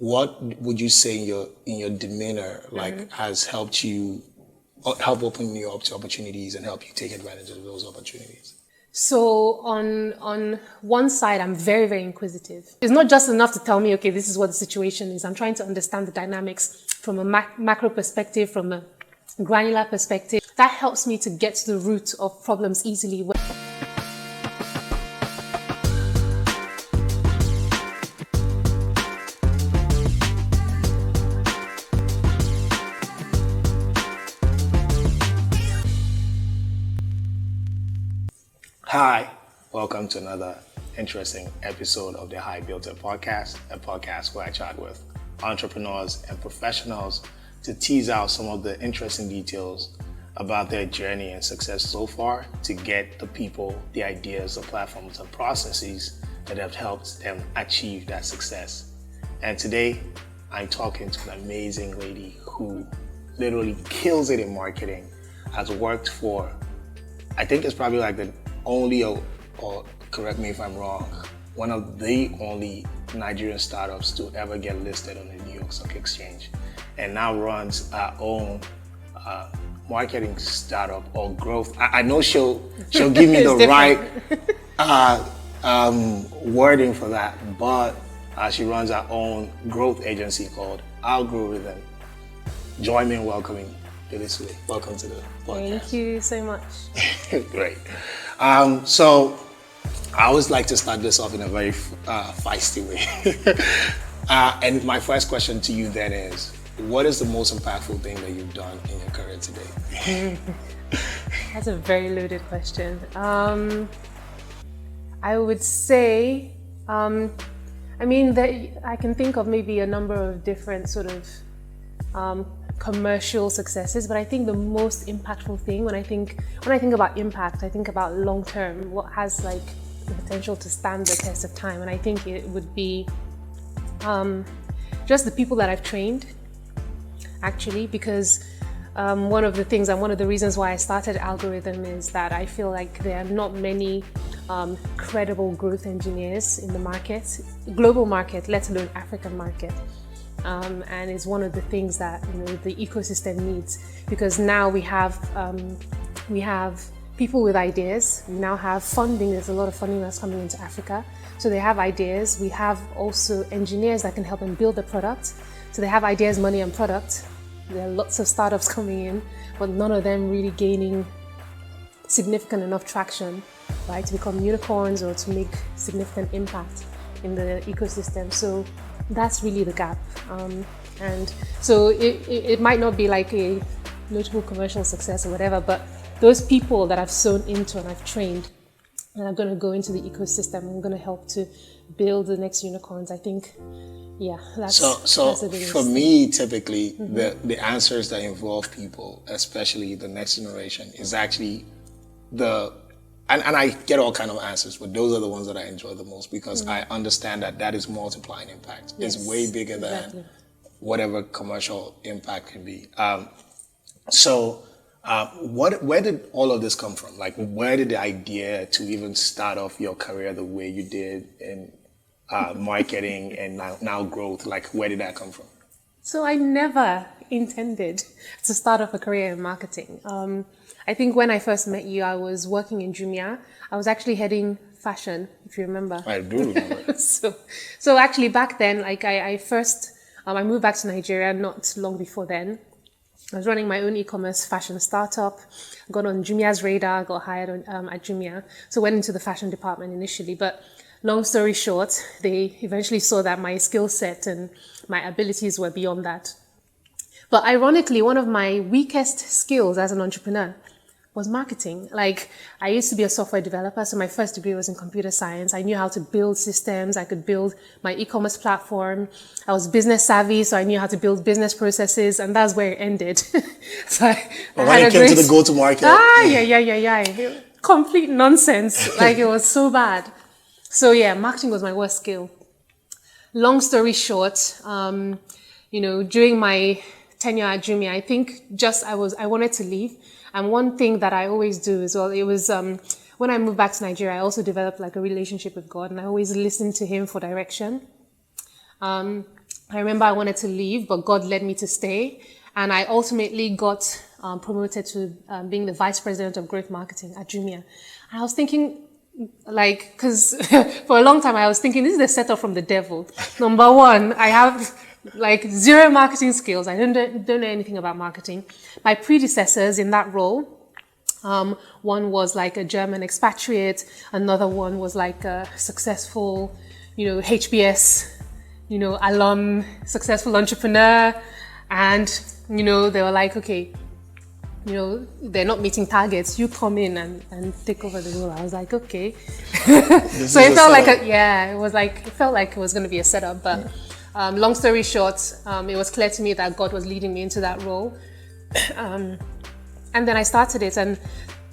what would you say in your demeanor has helped you help open you up to opportunities and help you take advantage of those opportunities? So on one side, I'm very, very inquisitive. It's not just enough to tell me, okay, this is what the situation is. I'm trying to understand the dynamics from a macro perspective, from a granular perspective. That helps me to get to the root of problems easily. Hi, welcome to another interesting episode of the High Builder podcast, a podcast where I chat with entrepreneurs and professionals to tease out some of the interesting details about their journey and success so far to get the people, the ideas, the platforms, and processes that have helped them achieve that success. And today, I'm talking to an amazing lady who literally kills it in marketing, has worked for, I think it's probably like the only, or correct me if I'm wrong, one of the only Nigerian startups to ever get listed on the New York Stock Exchange, and now runs our own marketing startup or growth. I know she'll give me the right wording for that, but she runs our own growth agency called Algrowithm. Join me in welcoming Bili Sule. Welcome to the podcast. Thank you so much. Great. So I always like to start this off in a very feisty way. And my first question to you then is, what is the most impactful thing that you've done in your career today? That's a very loaded question. I would say, I can think of maybe a number of different sort of commercial successes, but I think the most impactful thing when I think about impact, I think about long term, what has like the potential to stand the test of time, and I think it would be just the people that I've trained, actually, because one of the things and one of the reasons why I started Algrowithm is that I feel like there are not many credible growth engineers in the market, global market, let alone African market. And it's one of the things that the ecosystem needs, because now we have people with ideas. We now have funding. There's a lot of funding that's coming into Africa, so they have ideas. We have also engineers that can help them build the product. So they have ideas, money, and product. There are lots of startups coming in, but none of them really gaining significant enough traction, right, to become unicorns or to make significant impact in the ecosystem. So that's really the gap. And so it might not be like a notable commercial success or whatever, but those people that I've sewn into and I've trained and are going to go into the ecosystem and going to help to build the next unicorns, I think, yeah, that's the biggest for me, typically, the answers that involve people, especially the next generation, is actually and I get all kind of answers, but those are the ones that I enjoy the most, because I understand that is multiplying impact. Yes, it's way bigger than exactly whatever commercial impact can be. Where did all of this come from? Like, where did the idea to even start off your career the way you did in marketing and now growth, like, where did that come from? So I never intended to start off a career in marketing. I think when I first met you, I was working in Jumia. I was actually heading fashion, if you remember. I do remember. So actually back then, like I moved back to Nigeria not long before then. I was running my own e-commerce fashion startup, got on Jumia's radar, got hired at Jumia. So went into the fashion department initially, but long story short, they eventually saw that my skill set and my abilities were beyond that. But ironically, one of my weakest skills as an entrepreneur was marketing. Like, I used to be a software developer, so my first degree was in computer science. I knew how to build systems. I could build my e-commerce platform. I was business savvy, so I knew how to build business processes, and that's where it ended. So when it came to the go-to-market. Yeah. Complete nonsense. Like, it was so bad. So yeah, marketing was my worst skill. Long story short, during my tenure at Jumia, I think I wanted to leave. And one thing that I always do as well, it was when I moved back to Nigeria, I also developed like a relationship with God, and I always listened to Him for direction. I remember I wanted to leave, but God led me to stay. And I ultimately got promoted to being the vice president of growth marketing at Jumia. And I was thinking, like, because for a long time I was thinking, this is a setup from the devil. Number one, I have like zero marketing skills. I don't know anything about marketing. My predecessors in that role, one was like a German expatriate, another one was like a successful, HBS, alum, successful entrepreneur. And, they were like, okay, they're not meeting targets. You come in and take over the role. I was like, okay. So it felt like it felt like it was going to be a setup. But long story short, it was clear to me that God was leading me into that role. And then I started it, and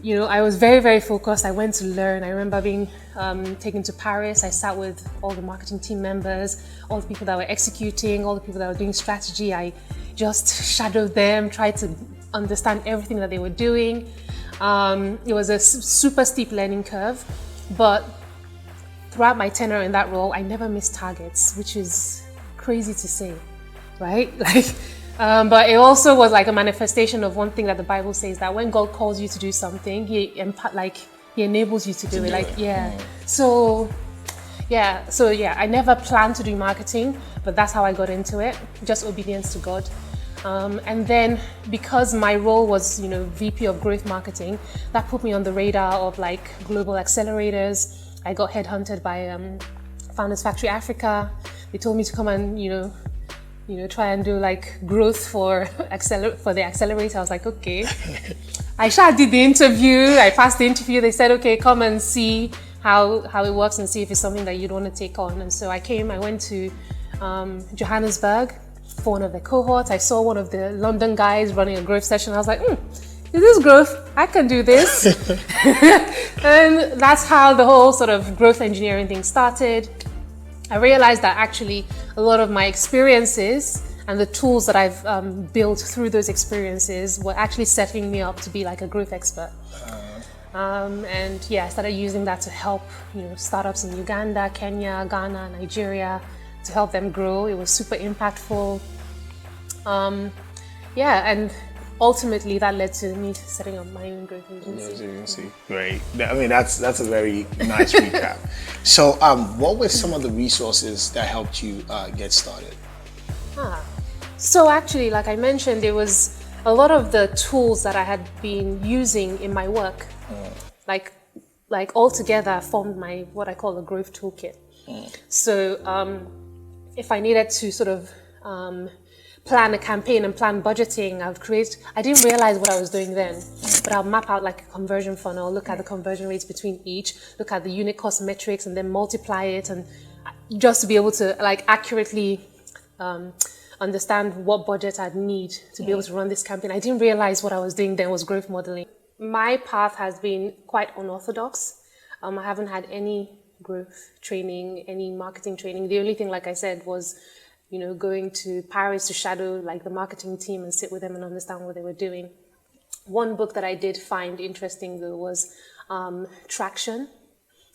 I was very, very focused. I went to learn. I remember being taken to Paris. I sat with all the marketing team members, all the people that were executing, all the people that were doing strategy. I just shadowed them, tried to understand everything that they were doing. It was a super steep learning curve, but throughout my tenure in that role, I never missed targets, which is crazy to say, right? But it also was like a manifestation of one thing that the Bible says, that when God calls you to do something, He enables you to do it. So I never planned to do marketing, but that's how I got into it. Just obedience to God. And then because my role was, VP of growth marketing, that put me on the radar of like global accelerators. I got headhunted by Founders Factory Africa. They told me to come and, try and do like growth for the accelerator. I was like, okay. I did the interview. I passed the interview. They said, okay, come and see how it works and see if it's something that you'd want to take on. And so I went to Johannesburg for one of the cohorts. I saw one of the London guys running a growth session. I was like, is this growth? I can do this. And that's how the whole sort of growth engineering thing started. I realized that actually a lot of my experiences and the tools that I've built through those experiences were actually setting me up to be like a growth expert. I started using that to help startups in Uganda, Kenya, Ghana, Nigeria, to help them grow. It was super impactful. And ultimately that led to me setting up my own growth agency. Great. I mean, that's a very nice recap. So what were some of the resources that helped you get started? So actually, like I mentioned, there was a lot of the tools that I had been using in my work, like all together formed my, what I call a growth toolkit. So if I needed to sort of plan a campaign and plan budgeting, I didn't realize what I was doing then, but I'll map out like a conversion funnel, look at the conversion rates between each, look at the unit cost metrics, and then multiply it, and just to be able to like accurately understand what budget I'd need to be able to run this campaign. I didn't realize what I was doing then was growth modeling. My path has been quite unorthodox. I haven't had any growth training, any marketing training. The only thing, like I said, was going to Paris to shadow like the marketing team and sit with them and understand what they were doing. One book that I did find interesting though was Traction.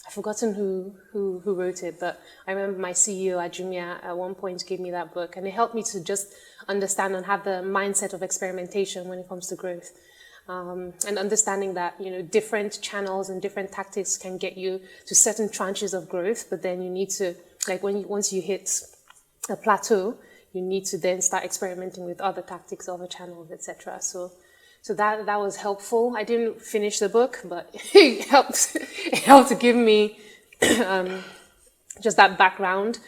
I've forgotten who wrote it, but I remember my CEO at Jumia at one point gave me that book, and it helped me to just understand and have the mindset of experimentation when it comes to growth. And understanding that, different channels and different tactics can get you to certain tranches of growth, but then you need to, like once you hit a plateau, you need to then start experimenting with other tactics, other channels, etc. So that was helpful. I didn't finish the book, but it helped to give me just that background.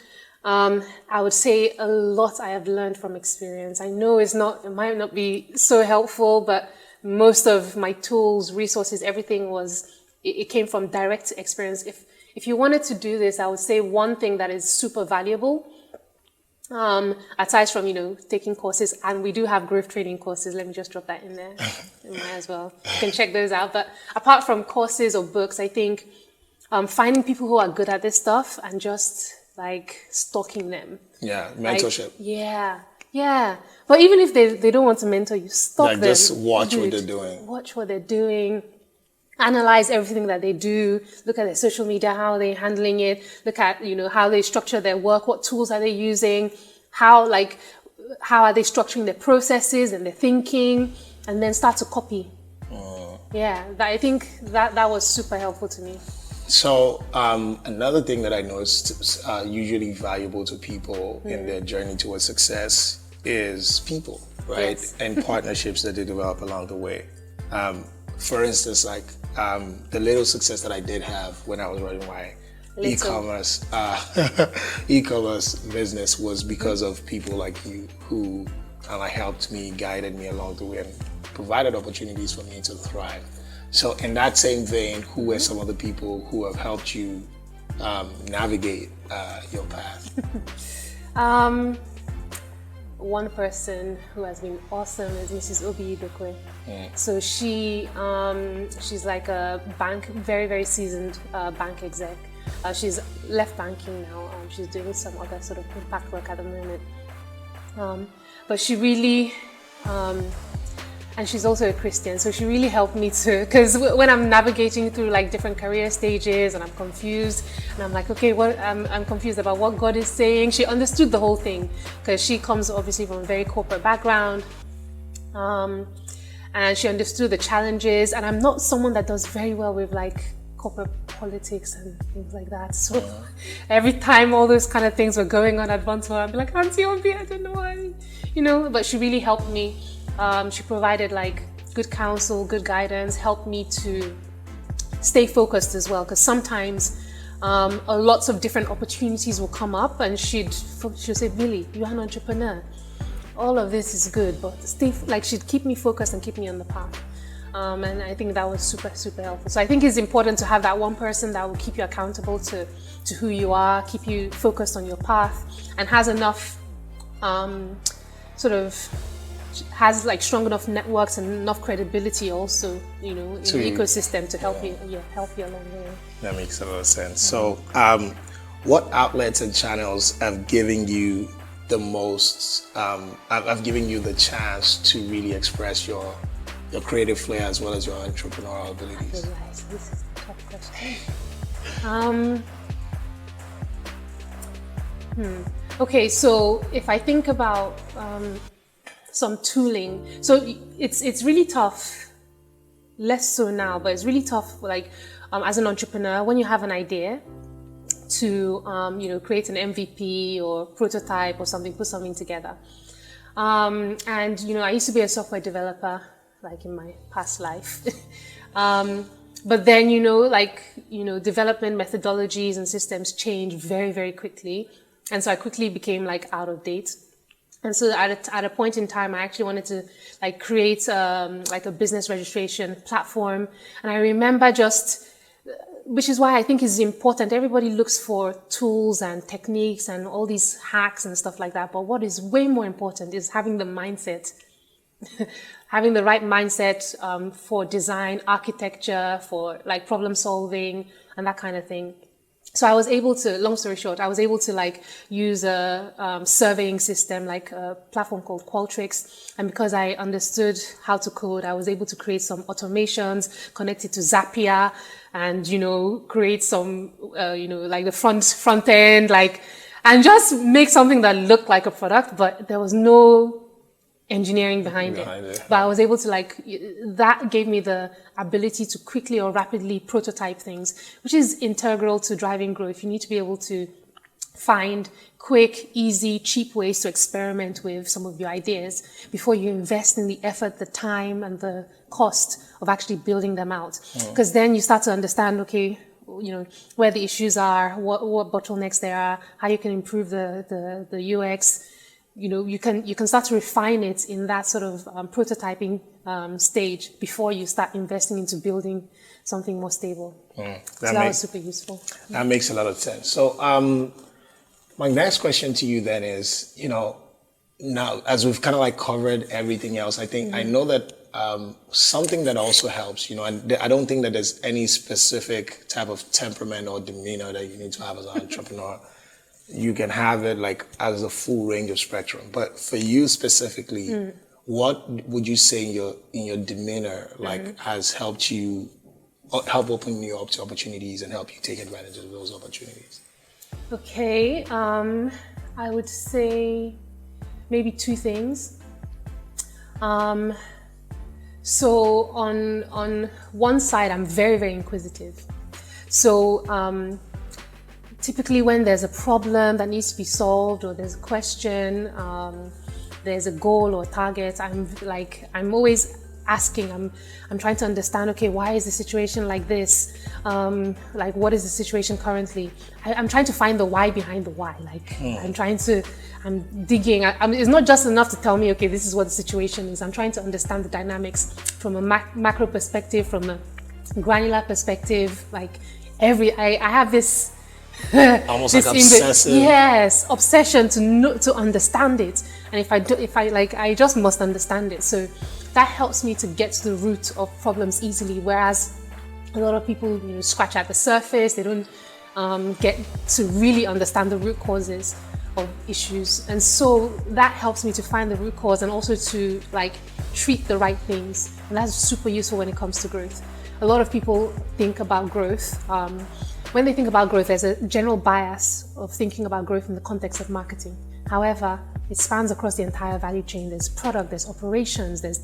I would say a lot I have learned from experience. I know it might not be so helpful, but most of my tools, resources, everything it came from direct experience. If you wanted to do this, I would say one thing that is super valuable, aside from, taking courses, and we do have growth training courses. Let me just drop that in there. Might as well. You can check those out. But apart from courses or books, I think finding people who are good at this stuff and just like stalking them. Yeah, mentorship. Yeah. But even if they don't want to mentor you, stalk them. Just watch what they're doing. Watch what they're doing. Analyze everything that they do. Look at their social media, how they're handling it. Look at, how they structure their work. What tools are they using? how are they structuring their processes and their thinking, and then start to copy. Yeah, I think that was super helpful to me. So another thing that I noticed usually valuable to people in their journey towards success is people, right? Yes. And partnerships that they develop along the way. For instance, like the little success that I did have when I was running my e-commerce business was because of people like you who helped me, guided me along the way, and provided opportunities for me to thrive. So in that same vein, who are some of the people who have helped you navigate your path? One person who has been awesome is Mrs. Obi Idokwe. So she's like a very, very seasoned bank exec. She's left banking now. She's doing some other sort of impact work at the moment. But she really, and she's also a Christian, so she really helped me to, because when I'm navigating through like different career stages and I'm confused, and I'm like, okay, I'm confused about what God is saying. She understood the whole thing, because she comes obviously from a very corporate background, and she understood the challenges. And I'm not someone that does very well with like corporate politics and things like that. So every time all those kind of things were going on at once, I'd be like, Auntie Obi, I don't know why, but she really helped me. She provided like good counsel, good guidance, helped me to stay focused as well. Because sometimes lots of different opportunities will come up, and she'll say, Bili, you're an entrepreneur. All of this is good, but she'd keep me focused and keep me on the path. And I think that was super, super helpful. So I think it's important to have that one person that will keep you accountable to who you are, keep you focused on your path, and has enough has like strong enough networks and enough credibility also, in the ecosystem to help you along the way. That makes a lot of sense. So what outlets and channels have given you the most, have given you the chance to really express your creative flair as well as your entrepreneurial abilities? This is a tough question. Okay, so if I think about some tooling, so it's really tough, less so now, but it's really tough, like as an entrepreneur, when you have an idea to create an MVP or prototype or something, put something together. And I used to be a software developer, like in my past life. But then, development methodologies and systems change very, very quickly. And so I quickly became like out of date. And so at a point in time, I actually wanted to like create like a business registration platform. And I remember which is why I think it's important. Everybody looks for tools and techniques and all these hacks and stuff like that. But what is way more important is having the mindset, having the right mindset for design, architecture, for like problem solving and that kind of thing. So I was able to, long story short, I was able to like use a surveying system, like a platform called Qualtrics. And because I understood how to code, I was able to create some automations, connect it to Zapier, and, create some, like the front end, and just make something that looked like a product, but there was no engineering behind it. But I was able to that gave me the ability to quickly or rapidly prototype things, which is integral to driving growth. You need to be able to find quick, easy, cheap ways to experiment with some of your ideas before you invest in the effort, the time, and the cost of actually building them out. Because then you start to understand, okay, where the issues are, what bottlenecks there are, how you can improve the UX. You can start to refine it in that sort of prototyping stage before you start investing into building something more stable. That was super useful. That makes a lot of sense. So my next question to you then is, now as we've kind of like covered everything else, I think I know that something that also helps, and I don't think that there's any specific type of temperament or demeanor that you need to have as an entrepreneur. You can have it like as a full range of spectrum, but for you specifically, what would you say in your demeanor has helped you help open you up to opportunities and help you take advantage of those opportunities? Okay, I would say maybe two things. So on one side, I'm very, very inquisitive. So typically when there's a problem that needs to be solved, or there's a question, there's a goal or a target, I'm always asking, I'm trying to understand, okay, why is the situation like this? Like, what is the situation currently? I'm trying to find the why behind the why. Like, I'm digging. It's not just enough to tell me, okay, this is what the situation is. I'm trying to understand the dynamics from a macro perspective, from a granular perspective. Like, I have this almost this like obsessive. Obsession to understand it. And I just must understand it. So that helps me to get to the root of problems easily. Whereas a lot of people, scratch at the surface. They don't get to really understand the root causes of issues. And so that helps me to find the root cause and also to treat the right things. And that's super useful when it comes to growth. A lot of people think about growth. When they think about growth, there's a general bias of thinking about growth in the context of marketing. However, it spans across the entire value chain. There's product, there's operations, there's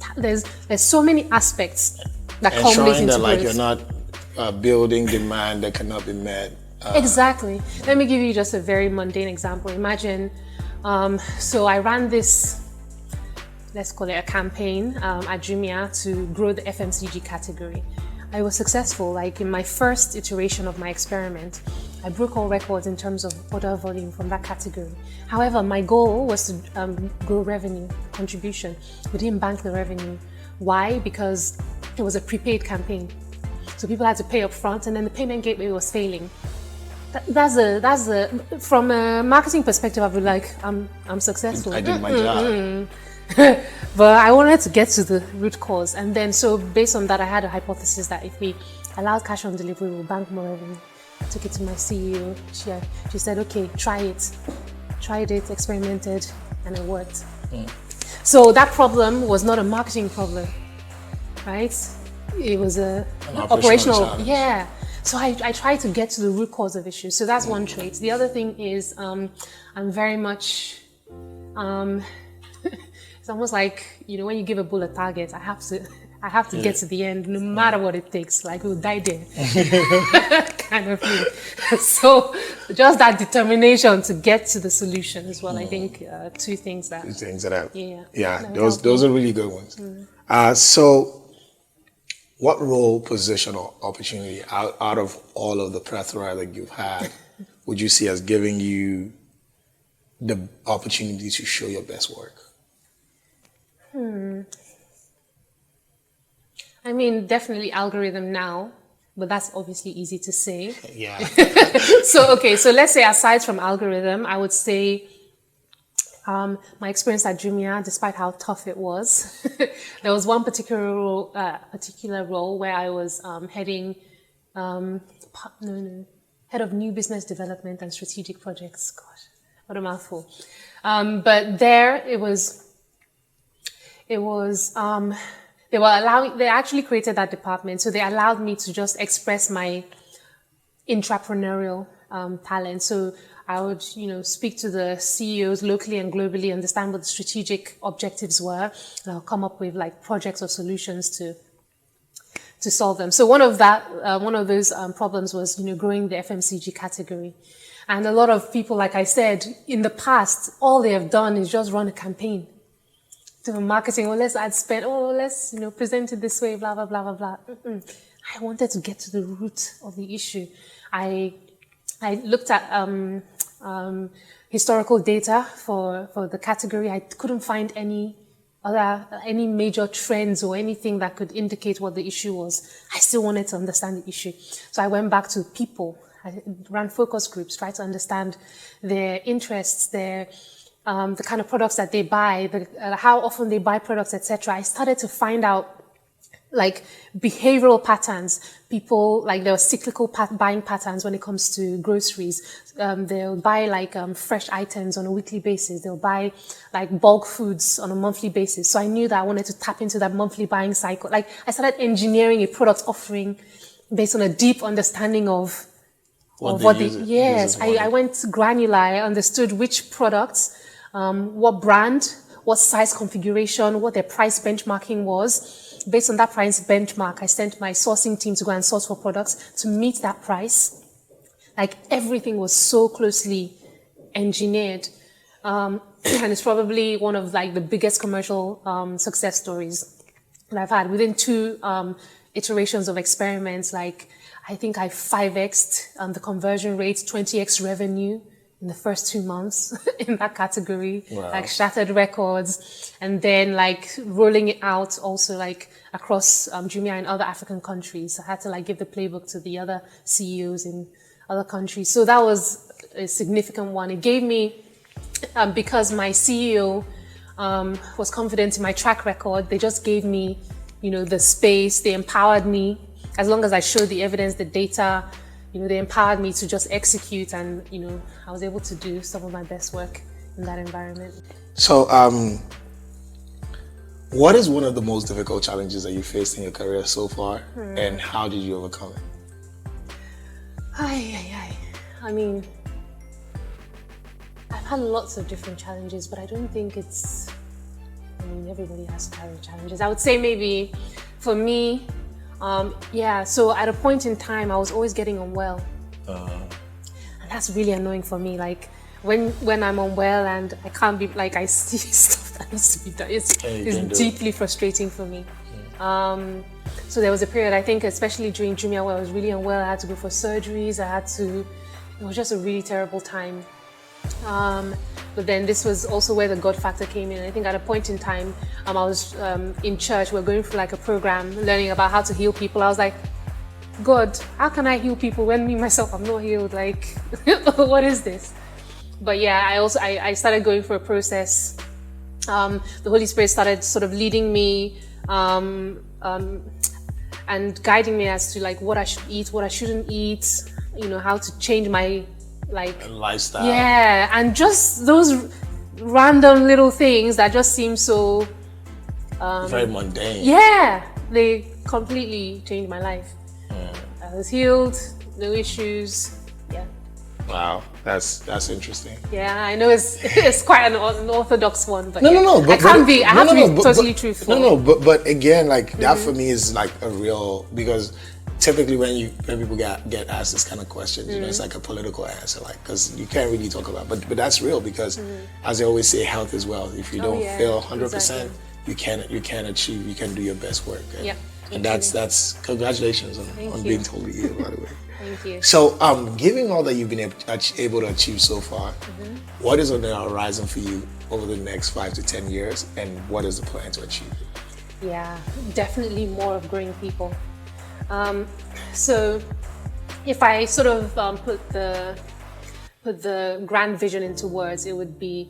so many aspects that culminate into growth. Ensuring that you're not building demand that cannot be met. Exactly. Let me give you just a very mundane example. Imagine, so I ran this, let's call it a campaign at Jumia to grow the FMCG category. I was successful. Like, in my first iteration of my experiment, I broke all records in terms of order volume from that category. However, my goal was to grow revenue contribution. We didn't bank the revenue. Why? Because it was a prepaid campaign. So people had to pay up front, and then the payment gateway was failing. From a marketing perspective, I would I'm successful. I did my job. But I wanted to get to the root cause. And then, so based on that, I had a hypothesis that if we allowed cash on delivery, we'll bank more revenue. I took it to my CEO. She said, okay, try it. Tried it, experimented, and it worked. So that problem was not a marketing problem, right? It was an operational challenge. Yeah. So I try to get to the root cause of issues. So that's one trait. The other thing is I'm very much, it's almost like, when you give a bull a target, I have to get to the end no matter what it takes. Like, we'll die there. Kind of thing. So just that determination to get to the solution is what I think two things that those are really good ones. So what role, position, or opportunity out of all of the plethora that you've had would you see as giving you the opportunity to show your best work? I mean, definitely Algrowithm now, but that's obviously easy to say. Yeah. So let's say aside from Algrowithm, I would say my experience at Jumia, despite how tough it was, there was one particular role where I was head of new business development and strategic projects. Gosh, what a mouthful. But there they actually created that department. So they allowed me to just express my intrapreneurial talent. So I would, speak to the CEOs locally and globally, understand what the strategic objectives were, and I'll come up with projects or solutions to solve them. So one of those problems was, growing the FMCG category. And a lot of people, like I said, in the past, all they have done is just run a campaign. To marketing, let's add spend, let's, present it this way, blah, blah, blah, blah, blah. I wanted to get to the root of the issue. I looked at historical data for the category. I couldn't find any major trends or anything that could indicate what the issue was. I still wanted to understand the issue. So I went back to people. I ran focus groups, tried to understand their interests, the kind of products that they buy, how often they buy products, etc. I started to find out behavioral patterns. People, there were cyclical buying patterns when it comes to groceries. They'll buy fresh items on a weekly basis. They'll buy bulk foods on a monthly basis. So I knew that I wanted to tap into that monthly buying cycle. I started engineering a product offering based on a deep understanding of what I went granular. I understood which products what brand, what size configuration, what their price benchmarking was. Based on that price benchmark, I sent my sourcing team to go and source for products to meet that price. Like everything was so closely engineered. And it's probably one of like the biggest commercial success stories that I've had. Within 2 iterations of experiments, like I think I 5x'd the conversion rate, 20x revenue in the first 2 months in that category. Wow. Like shattered records, and then like rolling it out also like across Jumia in other African countries. I had to like give the playbook to the other CEOs in other countries. So that was a significant one. It gave me, because my CEO was confident in my track record, they just gave me, the space. They empowered me. As long as I showed the evidence, the data, they empowered me to just execute, and, I was able to do some of my best work in that environment. So, what is one of the most difficult challenges that you faced in your career so far, and how did you overcome it? I mean, I've had lots of different challenges, but I don't think everybody has career challenges. I would say maybe for me, so at a point in time, I was always getting unwell. And that's really annoying for me. Like when I'm unwell and I can't be, like I see stuff that needs to be done, it's deeply frustrating for me. So there was a period, I think, especially during Jumia, where I was really unwell. I had to go for surgeries. It was just a really terrible time. But then this was also where the God factor came in. I think at a point in time, I was in church. We were going through like a program, learning about how to heal people. I was like, God, how can I heal people when me myself I'm not healed? Like, what is this? But yeah, I started going through a process. The Holy Spirit started sort of leading me and guiding me as to like what I should eat, what I shouldn't eat. How to change my lifestyle. Yeah, and just those random little things that just seem so very mundane. Yeah, they completely changed my life. I was healed, no issues. Yeah. Wow, that's interesting. Yeah, I know it's quite an unorthodox one, but no. But I have to be totally truthful. But again, like that for me is like a real, because typically when people get asked this kind of questions, it's like a political answer, like, because you can't really talk about, but that's real, because as I always say, health is wealth. If you don't feel 100%, exactly, you can't achieve, you can do your best work. And that's congratulations on being totally ill, by the way. Thank you. So, given all that you've been able to achieve so far, what is on the horizon for you over the next 5 to 10 years, and what is the plan to achieve it? Yeah, definitely more of growing people. So if I sort of put the grand vision into words, it would be,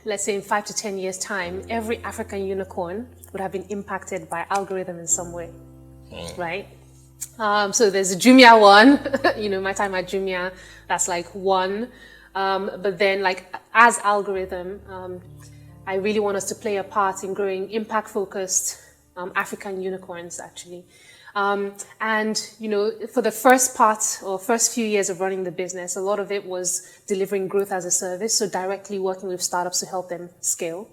let's say in 5 to 10 years time, every African unicorn would have been impacted by Algrowithm in some way, right? So there's a Jumia one, my time at Jumia, that's like one. But then like as Algrowithm, I really want us to play a part in growing impact-focused African unicorns, actually. And, for the first few years of running the business, a lot of it was delivering growth as a service, so directly working with startups to help them scale.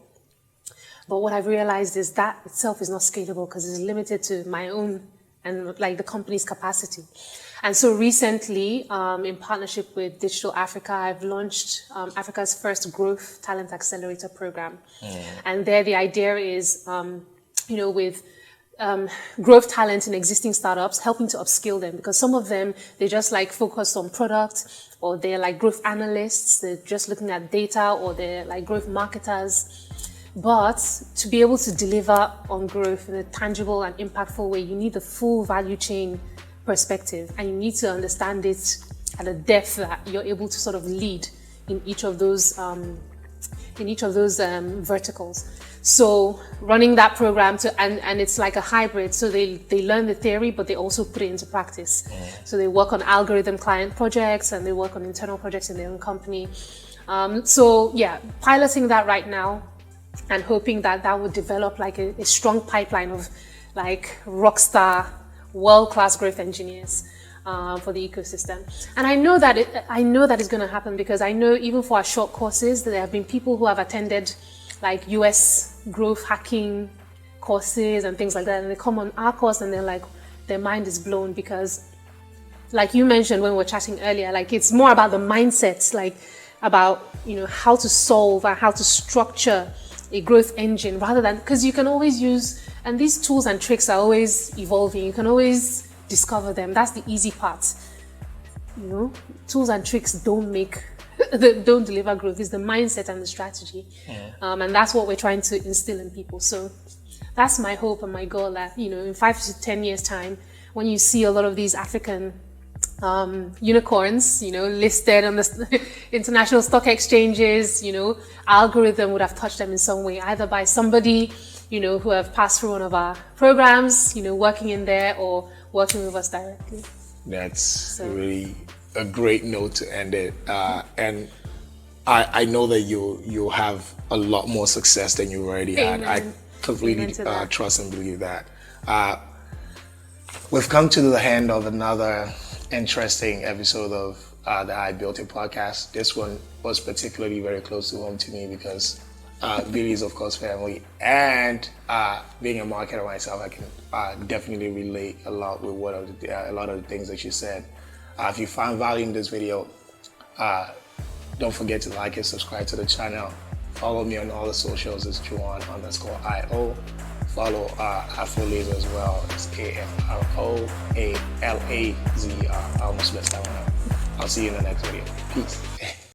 But what I've realized is that itself is not scalable because it's limited to my own and like the company's capacity. And so recently, in partnership with Digital Africa, I've launched Africa's first growth talent accelerator program. And there the idea is, with growth talent in existing startups, helping to upskill them, because some of them, they just like focus on product, or they're like growth analysts, they're just looking at data, or they're like growth marketers. But to be able to deliver on growth in a tangible and impactful way, you need the full value chain perspective, and you need to understand it at a depth that you're able to sort of lead in each of those verticals. So running that program and it's like a hybrid. So they learn the theory, but they also put it into practice. So they work on algorithm client projects and they work on internal projects in their own company. Piloting that right now and hoping that would develop like a strong pipeline of like rockstar, world-class growth engineers. for the ecosystem. And I know that it's going to happen, because I know even for our short courses that there have been people who have attended like US growth hacking courses and things like that, and they come on our course and they're like, their mind is blown, because like you mentioned when we were chatting earlier, like it's more about the mindsets, like about, you know, how to solve and how to structure a growth engine, rather than, because you can always use, and these tools and tricks are always evolving, you can always discover them. That's the easy part. You know, tools and tricks don't deliver growth. It's the mindset and the strategy. And that's what we're trying to instill in people. So that's my hope and my goal, that, you know, in 5 to 10 years time, when you see a lot of these African unicorns, you know, listed on the international stock exchanges, you know, Algrowithm would have touched them in some way, either by somebody, you know, who have passed through one of our programs, you know, working in there, or working with us directly. That's really a great note to end it. And I know that you'll have a lot more success than you already had. I completely trust and believe that. We've come to the end of another interesting episode of the I Built It podcast. This one was particularly very close to home to me, because Bili is of course family, and being a marketer myself, I can definitely relate a lot with a lot of the things that you said. If you found value in this video, don't forget to like and subscribe to the channel. Follow me on all the socials. It's Juan_IO. Follow Afro Lazer as well. It's AFROALAZER. I almost messed that one up. I'll see you in the next video. Peace.